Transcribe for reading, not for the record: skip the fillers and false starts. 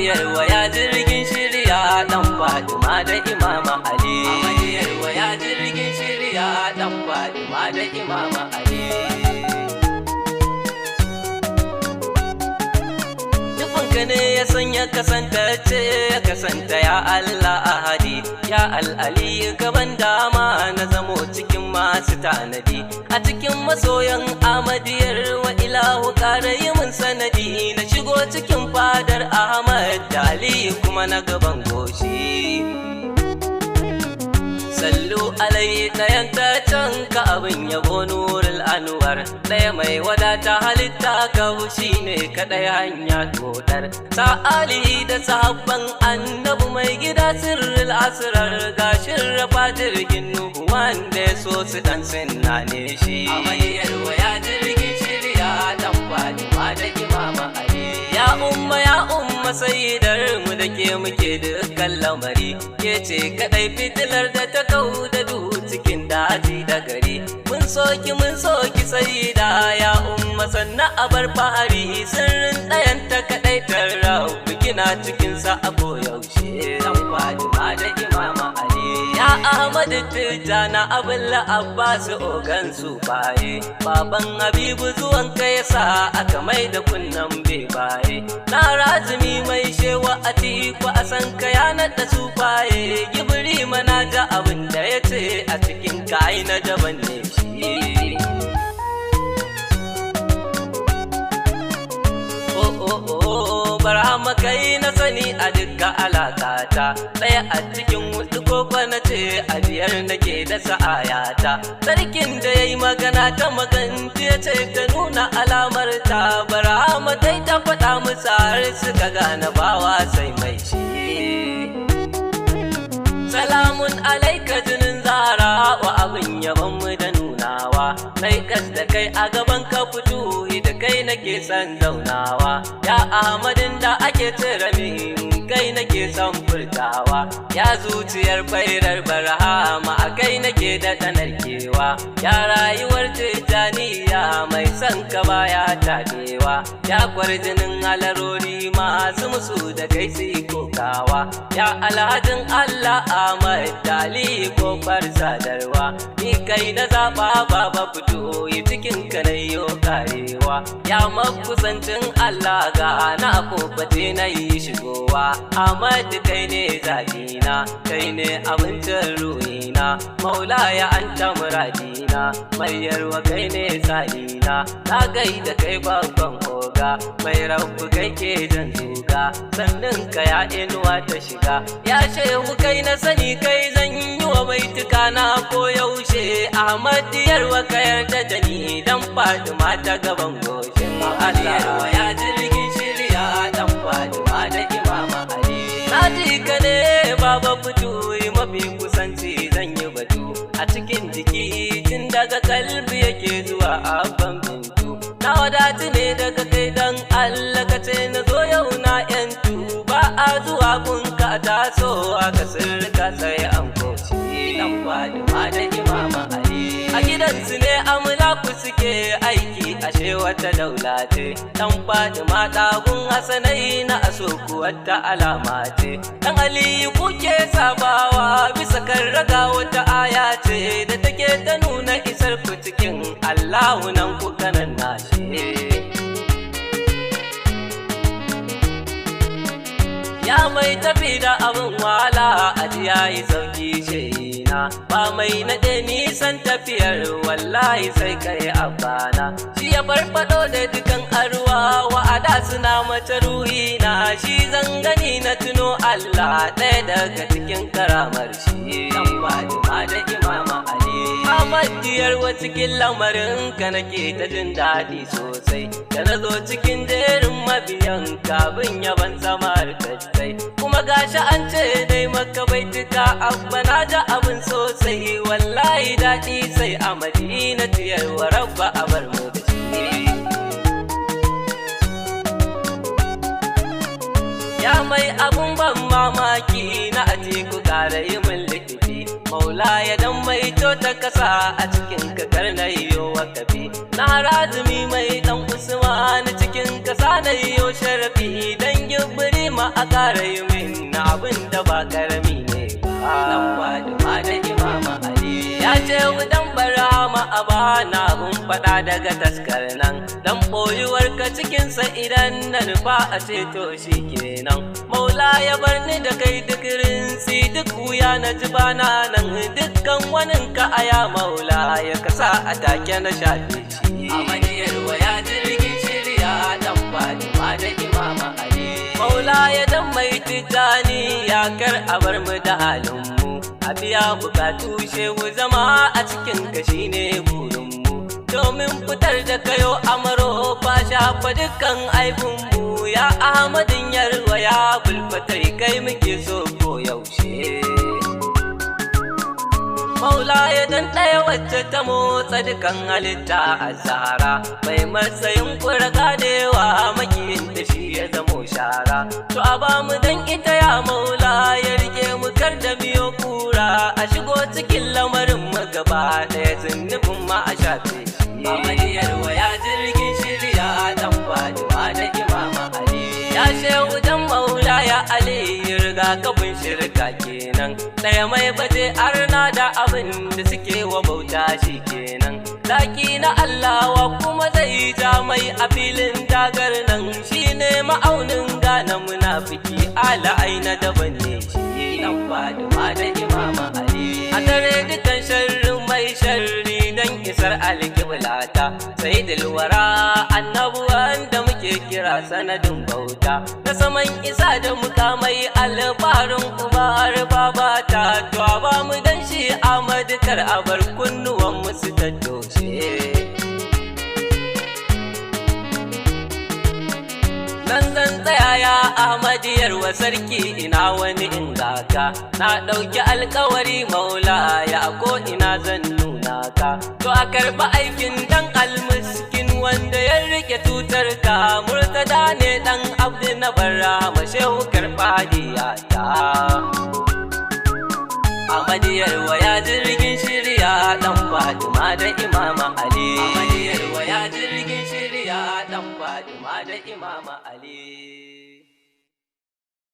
Ahmadiyar waya jirgin shirya dan Fatima da Imam Ali. Ahmadiyar waya jirgin shirya dan Fatima da Imam Ali. Nufinka ne ya sanya kasantacce ya kasanta ya Allah ahadi. Ya al'ali gaban dama na zamo cikin masu tanadi. A cikin masoyan Ahmadiyar wa ilahu ƙara yi mun sanadi. Na shigo cikin fadar Ahmad da Ali kuma na gaban goshi. Sallu alai ɗayan ta can ka abin yabo nurul anwar. Ɗaya mai wadata halitta ka shi ne kaɗai hanya dodar. Ta Ali da sahabban annabu mai gida sirril asrar. Gashin rafa jirgin nuhu wanda ya so su ɗan sinna ne shi. Ahmadiyar waya jirgin shirya ɗan Fatima da Imam Ali. Ya umma sayidar mu da ke muke dukkan lamari. Ke ce kaɗai fitilar da ta kau da duhu cikin daji da gari. Mun soki sayida ya umma sannan abar fahari. Sirrin ɗayan ta kaɗai tarrau bikina cikinsa a koyaushe. Dan Fatima da Imam Ali. Ya Ahmad Tijjana Abulla Abbas ogan su baye. Baban Habibu zuwan ka yasa aka mai da kunnan bebaye. Na razumi mai shewa a tiku a san ka ya naɗa su baye. Gibiri mana ja abin da ya ce a cikin kai na daban ne shi. Barhama kai na sani a dukkan alakata. Ɗaya a cikin hudu ko na ce a biyar nake da sa'ayata. Sarkin da ya yi magana ta maganti ya ce ta nuna alamar ta. Barhama dai ta faɗa musu har suka gane bawa sai mai shi. Salamun alaika jinin zara wa abin yabanmu da nunawa. Kai kas da kai a gaban ka fito da kai nake son zaunawa. Ya Ahmadin da ake cire min kai nake son furtawa. Ya zuciyar fairar barhama a kai nake da narkewa. Ya rayuwar tijaniya mai son ka baya tadewa. Ya kwarjinin halarori masu musu da kai sai kokawa. Ya alhajin Allah Ahmad Dali kofar sadarwa. Ni kai na zaɓa baba fito yi cikin ka na yo karewa. Ya makusancin Allah ga na koface na yi shigowa. Ahmad kai ne zaɓina, kai ne abincin ruhina. Maulaya anta muradina, mai yarwa kai ne salina. Na gaida kai babban oga, mai rabu kai ke jan zuga. Sannan ka ya inuwa ta shiga, ya shehu kai na sani kai zan yi wa baituka na koyaushe. Ahmad yarwa ka yarda da ni dan Fatima ta gaban goshin Allah. Ya jirgin shirya dan Fatima da Imam Ali. Na ji ka ne baba fito mafi kusanci zan yi batu. A cikin jiki tun daga kalbi yake zuwa abban bintu. Na wadatu ne daga kai dan Allah ka ce na zo yau na yantu. Ba a zuwa gunka taso aka sirka sai an koci. Dan Fatima da Imam Ali. A gidansu ne amulaku suke aiki ashe wata daula ce. Dan Fatima ɗagun Hassanai na aso wata alama ce. Dan Aliyu kuke sabawa bisa kan raga wata aya ce da take ta nuna isar ku cikin Allahu nan ku kanan nashi. Ya mai tafi da abin wala ajiya yi sauki shehina. Ba mai naɗe nisan tafiyar wallahi sai kai abana. Shi ya farfado da dukan arwa wa'ada suna mace ruhina. Shi zan gani na tuno Allah ɗaya daga cikin karamar shi. Dan Fatima da Imam Ali. Ahmadiyar wa cikin lamarin ka nake ta jin daɗi sosai. Da na zo cikin jerin mabiyan kabin yaban samar kai. Kuma gashi an ce dai maka baituka abba na ja abin sosai. Wallahi daɗi sai a Madina tiyar wa rabba a bar mu da shi. Ya mai abun ban mamaki na atiku ƙara yi min likifi. Maula ya dan mai ta kasa a cikin kakar na yiwo wakafi. Na razumi mai dan Usman cikin kasa na yiwo sharafi. Dan gibiri ma a ƙara yi min na abin da ba ƙarami ne ba. Dan Fatima da Imam Ali ya ce wudan barama a bana abun faɗa daga taskar nan, dan ɓoyuwar ka cikinsa idan na nufa a ceto shi kenan. Maula ya bar ni da kai duk rinsi duk wuya na ji bana nan, dukkan wanin ka aya Maula ya kasa a take na shafe shi. Amadiyar waya jirgin shirya dan Fatima da Imam Ali. Maula ya dan mai tijani ya kar a bar mu da halin mu, a biya bukatu shehu zama a cikin ka shine burin mu, domin fitar da kayo amaro ba shafa dukkan aibun mu. Ya Ahmadin yarwa ya bulfatai kai muke so ko yaushe. Maula ya dan ɗaya wacce ta motsa dukan halitta a Zahra, mai matsayin ƙuraga da yawa makiyin da shi ya zamo shara. To a ba mu dan ita ya Maula ya rike mu kar da biyo kura, a shigo cikin lamarin mu gaba ɗaya zunubin ma a shafe shi. Amadiyar waya jirgin shirya dan Fatima da Imam Ali. Ya shehu dan Maula ya Ali riga kafin shirka kenan, ɗaya mai baje arna da abin da suke wa bauta shi kenan. Daki na Allah wa kuma zai ja mai a filin dagar nan, shine ma'aunin gane munafiki ala aina daban ne shi. Dan Fatima da Imam Ali a tare dukan sharrin mai sharri dan isar alƙiblata, sai dilwara annabuwan da muke kira sanadin bauta, ta saman isa da mukamai alfarin ubar babata. To a ba mu dan shi Ahmad kar a bar kunnuwan musu ta toshe. Nan zan tsaya ya Ahmadiyar wa sarki ina wani ingaka, na ɗauki alkawari Maula ya ko ina zan nuna ka. To a karɓi aikin dan almiskin wanda ya rike tutar ka, Murtada ne dan Abdu na Barhama shehu karɓa diyata. Amadiyar waya jirgin shirya dan Fatima da Imam Ali. Amadiyar waya jirgin shirya dan Fatima da Imam Ali.